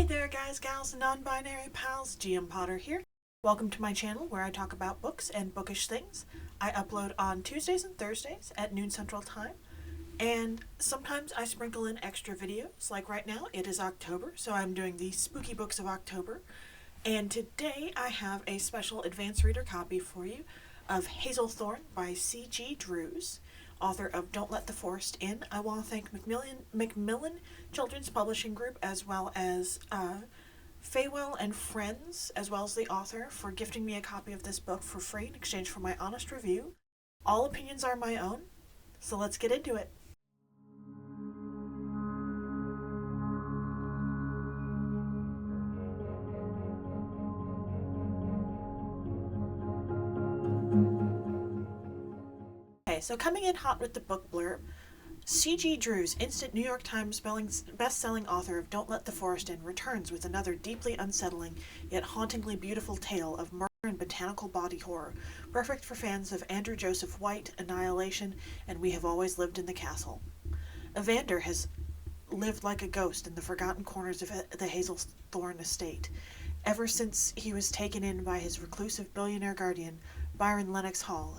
there guys, gals, and non-binary pals, GM Potter here. Welcome to my channel where I talk about books and bookish things. I upload on Tuesdays and Thursdays at noon Central Time, and sometimes I sprinkle in extra videos, like right now it is October, so I'm doing the spooky books of October, and today I have a special advanced reader copy for you of Hazelthorn by C.G. Drews, author of Don't Let the Forest In. I want to thank Macmillan Children's Publishing Group, as well as Feiwel and Friends, as well as the author, for gifting me a copy of this book for free in exchange for my honest review. All opinions are my own, so let's get into it. Okay, so coming in hot with the book blurb, C.G. Drews, instant New York Times best-selling author of Don't Let the Forest In, returns with another deeply unsettling yet hauntingly beautiful tale of murder and botanical body horror, perfect for fans of Andrew Joseph White, Annihilation, and We Have Always Lived in the Castle. Evander has lived like a ghost in the forgotten corners of the Hazelthorn estate, ever since he was taken in by his reclusive billionaire guardian, Byron Lennox Hall,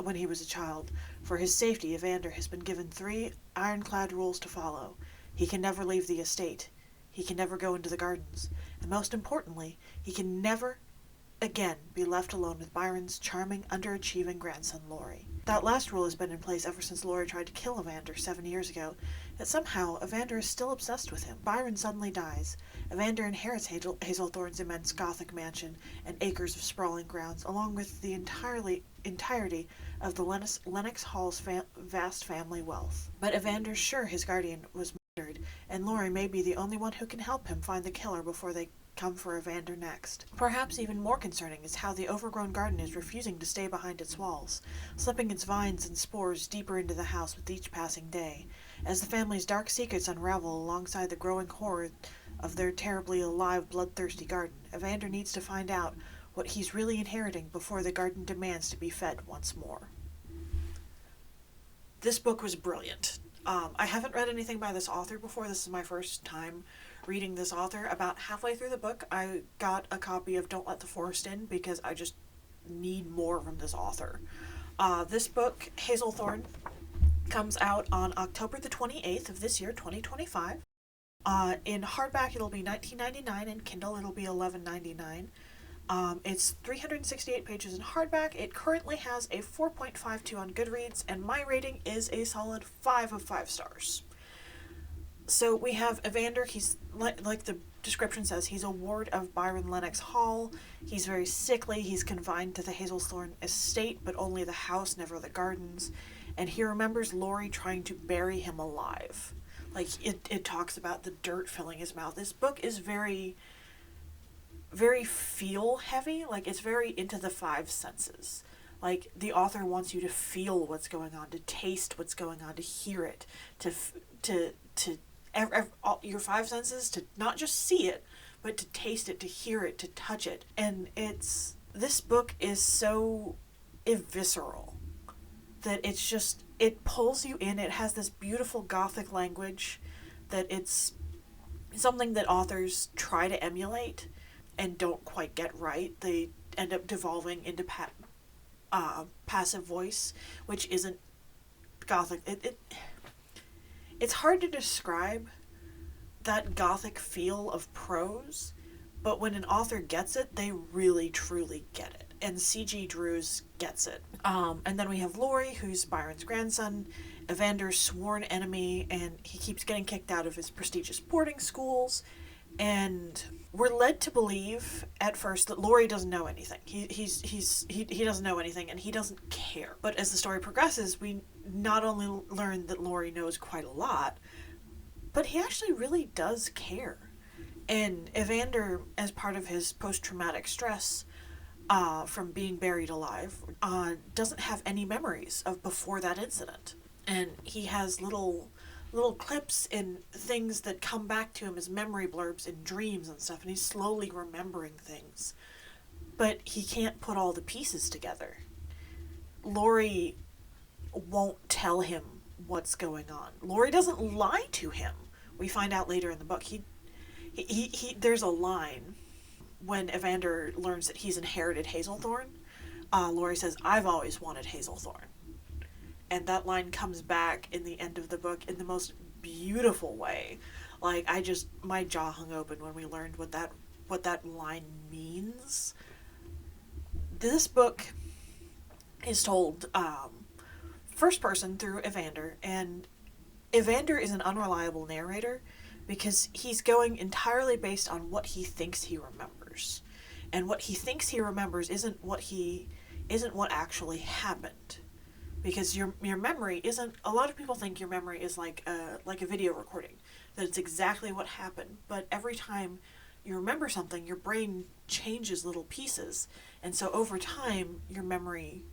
when he was a child. For his safety, Evander has been given 3 ironclad rules to follow. He can never leave the estate. He can never go into the gardens. And most importantly, he can never again be left alone with Byron's charming, underachieving grandson, Laurie. That last rule has been in place ever since Laurie tried to kill Evander 7 years ago, yet somehow Evander is still obsessed with him. Byron suddenly dies. Evander inherits Hazelthorn's immense Gothic mansion and acres of sprawling grounds, along with the entirety of the Lennox Hall's vast family wealth. But Evander's sure his guardian was murdered, and Laurie may be the only one who can help him find the killer before they come for Evander next. Perhaps even more concerning is how the overgrown garden is refusing to stay behind its walls, slipping its vines and spores deeper into the house with each passing day. As the family's dark secrets unravel alongside the growing horror of their terribly alive, bloodthirsty garden, Evander needs to find out what he's really inheriting before the garden demands to be fed once more. This book was brilliant. I haven't read anything by this author before. This is my first time reading this author. About halfway through the book, I got a copy of Don't Let the Forest In because I just need more from this author. This book, Hazelthorn, comes out on October the 28th of this year, 2025. In hardback, it'll be $19.99. In Kindle, it'll be $11.99. It's 368 pages in hardback. It currently has a 4.52 on Goodreads, and my rating is a solid 5 of 5 stars. So we have Evander. He's, like the description says, he's a ward of Byron Lennox Hall. He's very sickly. He's confined to the Hazelthorn estate, but only the house, never the gardens. And he remembers Laurie trying to bury him alive. Like, it talks about the dirt filling his mouth. This book is very feel heavy. Like, it's very into the 5 senses. Like, the author wants you to feel what's going on, to taste what's going on, to hear it, all your 5 senses, to not just see it, but to taste it, to hear it, to touch it. And this book is so visceral that it pulls you in. It has this beautiful Gothic language that it's something that authors try to emulate and don't quite get right. They end up devolving into passive voice, which isn't Gothic. It's hard to describe that Gothic feel of prose, but when an author gets it, they really truly get it. And C.G. Drews gets it. And then we have Laurie, who's Byron's grandson, Evander's sworn enemy, and he keeps getting kicked out of his prestigious boarding schools. And we're led to believe at first that Laurie doesn't know anything. He doesn't know anything, and he doesn't care. But as the story progresses, we not only learn that Laurie knows quite a lot, but he actually really does care. And Evander, as part of his post-traumatic stress from being buried alive, doesn't have any memories of before that incident. And he has little clips and things that come back to him as memory blurbs and dreams and stuff, and he's slowly remembering things. But he can't put all the pieces together. Laurie won't tell him what's going on. Laurie doesn't lie to him. We find out later in the book. He There's a line when Evander learns that he's inherited Hazelthorn. Laurie says, "I've always wanted Hazelthorn." And that line comes back in the end of the book in the most beautiful way. Like, my jaw hung open when we learned what that line means. This book is told first person through Evander, and Evander is an unreliable narrator because he's going entirely based on what he thinks he remembers. And what he thinks he remembers isn't what actually happened. Because your memory isn't, a lot of people think your memory is like a video recording, that it's exactly what happened, but every time you remember something, your brain changes little pieces, and so over time your memory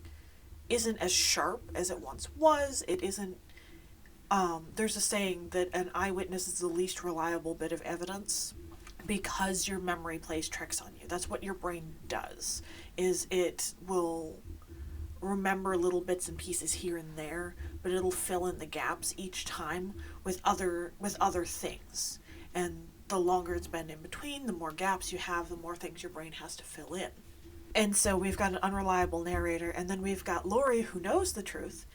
isn't as sharp as it once was. It isn't, there's a saying that an eyewitness is the least reliable bit of evidence, because your memory plays tricks on you. That's what your brain does, is it will remember little bits and pieces here and there, but it'll fill in the gaps each time with other things. And the longer it's been in between, the more gaps you have, the more things your brain has to fill in. And so we've got an unreliable narrator, and then we've got Laurie, who knows the truth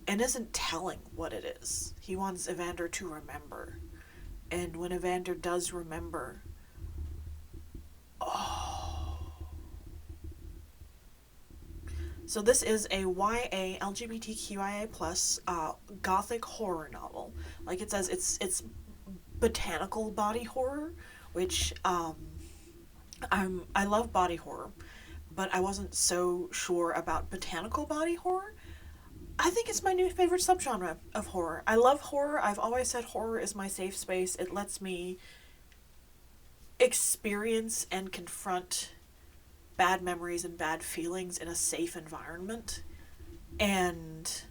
and isn't telling what it is. He wants Evander to remember. And when Evander does remember, so this is a YA LGBTQIA+ gothic horror novel. Like it says, it's botanical body horror, which I love body horror, but I wasn't so sure about botanical body horror. I think it's my new favorite subgenre of horror. I love horror. I've always said horror is my safe space. It lets me experience and confront bad memories and bad feelings in a safe environment. And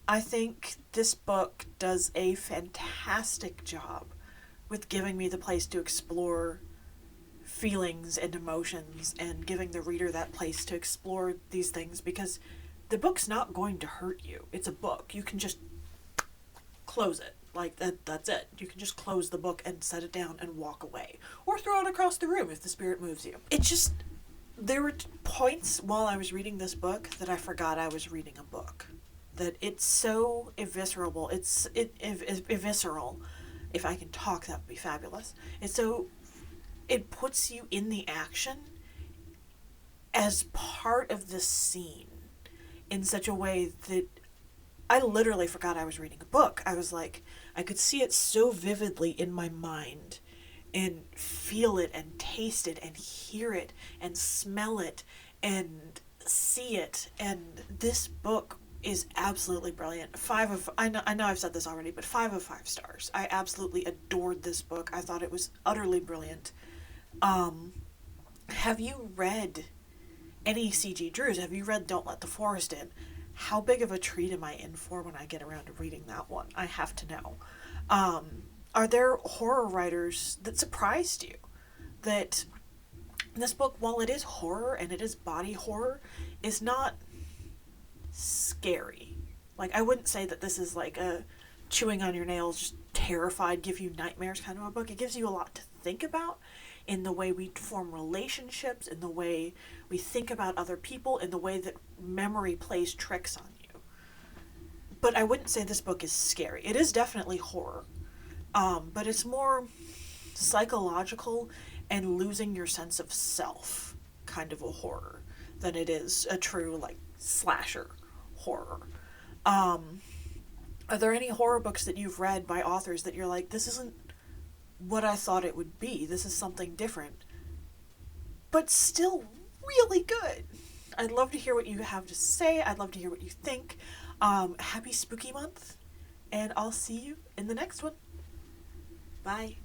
I think this book does a fantastic job with giving me the place to explore feelings and emotions, and giving the reader that place to explore these things, because the book's not going to hurt you. It's a book. You can just close it. Like, that's it. You can just close the book and set it down and walk away. Or throw it across the room if the spirit moves you. There were points while I was reading this book that I forgot I was reading a book. That it's so evisceral. It's evisceral. If I can talk, that would be fabulous. It puts you in the action as part of the scene in such a way that I literally forgot I was reading a book. I was like, I could see it so vividly in my mind, and feel it and taste it and hear it and smell it and see it. And this book is absolutely brilliant. I know I've said this already, but 5 of 5 stars. I absolutely adored this book. I thought it was utterly brilliant. Have you read any C.G. Drews? Have you read Don't Let the Forest In? How big of a treat am I in for when I get around to reading that one? I have to know. Are there horror writers that surprised you? That this book, while it is horror and it is body horror, is not scary. Like, I wouldn't say that this is like a chewing on your nails, just terrified, give you nightmares kind of a book. It gives you a lot to think about in the way we form relationships, in the way we think about other people, in the way that memory plays tricks on you. But I wouldn't say this book is scary. It is definitely horror, but it's more psychological and losing your sense of self kind of a horror than it is a true, like, slasher horror. Are there any horror books that you've read by authors that you're like, this isn't what I thought it would be, this is something different, but still really good? I'd love to hear what you have to say. I'd love to hear what you think. Happy Spooky Month, and I'll see you in the next one. Bye.